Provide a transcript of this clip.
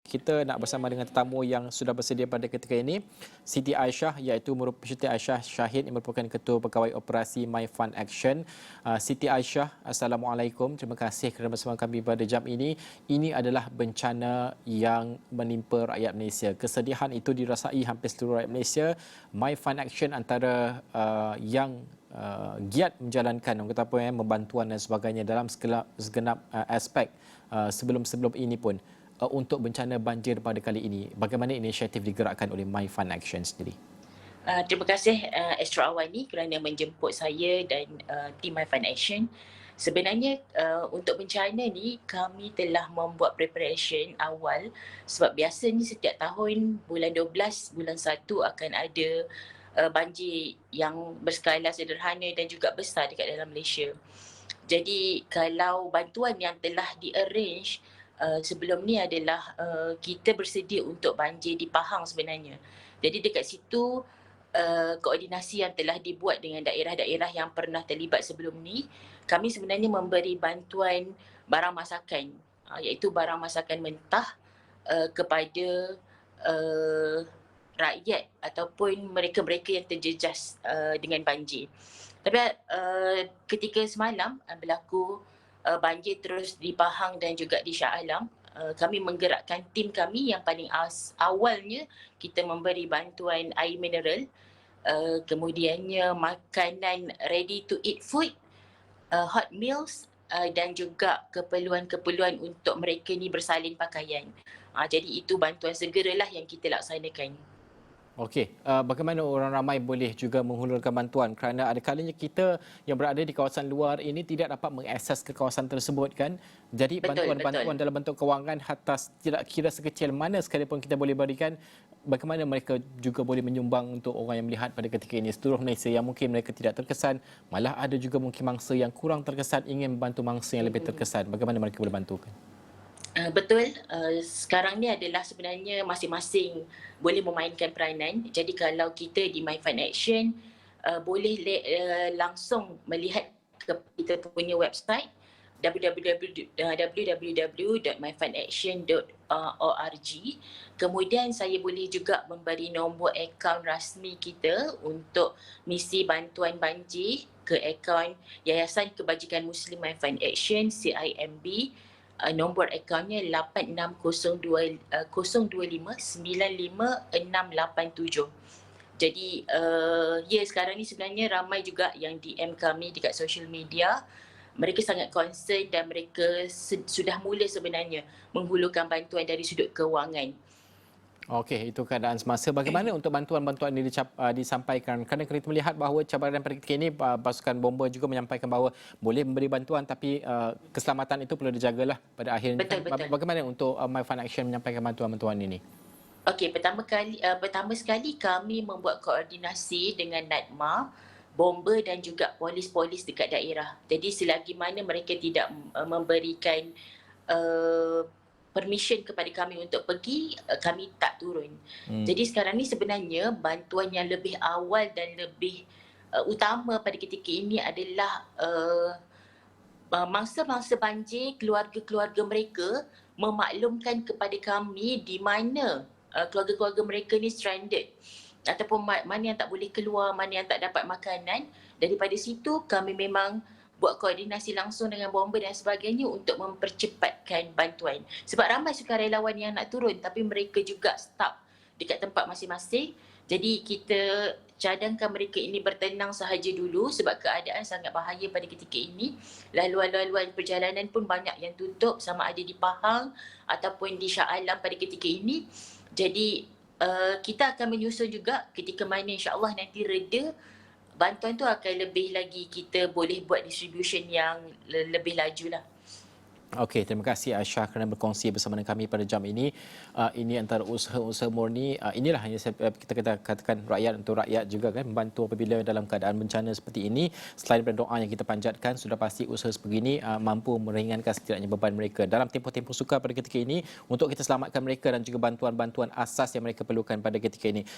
kita nak bersama dengan tetamu yang sudah bersedia pada ketika ini, Siti Aisyah, iaitu Siti Aisyah Syahid yang merupakan Ketua Pegawai Operasi My Fund Action. Siti Aisyah, Assalamualaikum. Terima kasih kerana bersama kami pada jam ini. Ini adalah bencana yang menimpa rakyat Malaysia. Kesedihan itu dirasai hampir seluruh rakyat Malaysia. My Fund Action antara yang giat menjalankan orang kata apa membantuan dan sebagainya dalam segenap aspek sebelum-sebelum ini pun untuk bencana banjir pada kali ini. Bagaimana inisiatif digerakkan oleh My Fund Action sendiri? Terima kasih Astro Awani kerana menjemput saya dan tim My Fund Action. Sebenarnya untuk bencana ni kami telah membuat preparation awal sebab biasanya setiap tahun bulan 12, bulan 1 akan ada banjir yang berskala sederhana dan juga besar dekat dalam Malaysia. Jadi kalau bantuan yang telah di-arrange sebelum ni adalah kita bersedia untuk banjir di Pahang sebenarnya. Jadi dekat situ koordinasi yang telah dibuat dengan daerah-daerah yang pernah terlibat sebelum ni, kami sebenarnya memberi bantuan barang masakan, iaitu barang masakan mentah kepada rakyat ataupun mereka-mereka yang terjejas dengan banjir. Tapi ketika semalam berlaku banjir terus di Pahang dan juga di Shah Alam, kami menggerakkan tim kami yang paling awalnya kita memberi bantuan air mineral, kemudiannya makanan ready to eat food, hot meals dan juga keperluan-keperluan untuk mereka ni bersalin pakaian. Jadi itu bantuan segeralah yang kita laksanakan. Okey, bagaimana orang ramai boleh juga menghulurkan bantuan kerana ada kalanya kita yang berada di kawasan luar ini tidak dapat mengakses ke kawasan tersebut kan. Jadi bantuan-bantuan dalam bentuk kewangan atas tidak kira sekecil mana sekalipun kita boleh berikan, bagaimana mereka juga boleh menyumbang untuk orang yang melihat pada ketika ini seluruh Malaysia yang mungkin mereka tidak terkesan, malah ada juga mungkin mangsa yang kurang terkesan ingin membantu mangsa yang lebih terkesan. Bagaimana mereka boleh bantukan? Betul, sekarang ni adalah sebenarnya masing-masing boleh memainkan peranan. Jadi kalau kita di My Fund Action boleh langsung melihat kita punya website www.myfundaction.org. Kemudian saya boleh juga memberi nombor akaun rasmi kita untuk misi bantuan banjir ke akaun Yayasan Kebajikan Muslim My Fund Action CIMB. Nombor akaunnya 8602595687. Jadi ya sekarang ni sebenarnya ramai juga yang DM kami dekat social media. Mereka sangat concern dan mereka sudah mula sebenarnya menghulurkan bantuan dari sudut kewangan. Okey, itu keadaan semasa. Bagaimana untuk bantuan-bantuan ini disampaikan? Kerana kita melihat bahawa cabaran pada ketika ini pasukan bomba juga menyampaikan bahawa boleh memberi bantuan tapi keselamatan itu perlu dijagalah pada akhirnya. Betul. Bagaimana untuk My Fund Action menyampaikan bantuan-bantuan ini? Okey, pertama sekali kami membuat koordinasi dengan NADMA, bomba dan juga polis-polis dekat daerah. Jadi selagi mana mereka tidak memberikan permission kepada kami untuk pergi, kami tak turun. Jadi sekarang ni sebenarnya bantuan yang lebih awal dan lebih utama pada ketika ini adalah mangsa-mangsa banjir, keluarga-keluarga mereka memaklumkan kepada kami di mana keluarga-keluarga mereka ni stranded ataupun mana yang tak boleh keluar, mana yang tak dapat makanan. Daripada situ kami memang buat koordinasi langsung dengan bomba dan sebagainya untuk mempercepatkan bantuan. Sebab ramai sukarelawan yang nak turun tapi mereka juga stuck dekat tempat masing-masing. Jadi kita cadangkan mereka ini bertenang sahaja dulu sebab keadaan sangat bahaya pada ketika ini. Laluan-laluan perjalanan pun banyak yang tutup sama ada di Pahang ataupun di Shah Alam pada ketika ini. Jadi kita akan menyusun juga ketika mana insya-Allah nanti reda, bantuan tu akan lebih lagi kita boleh buat distribution yang lebih laju lah. Okey, terima kasih Aisyah kerana berkongsi bersama dengan kami pada jam ini. Ini antara usaha-usaha murni. Inilah yang kita katakan rakyat untuk rakyat juga kan, membantu apabila dalam keadaan bencana seperti ini. Selain daripada doa yang kita panjatkan, sudah pasti usaha sebegini mampu meringankan setidaknya beban mereka dalam tempoh-tempoh sukar pada ketika ini untuk kita selamatkan mereka dan juga bantuan-bantuan asas yang mereka perlukan pada ketika ini.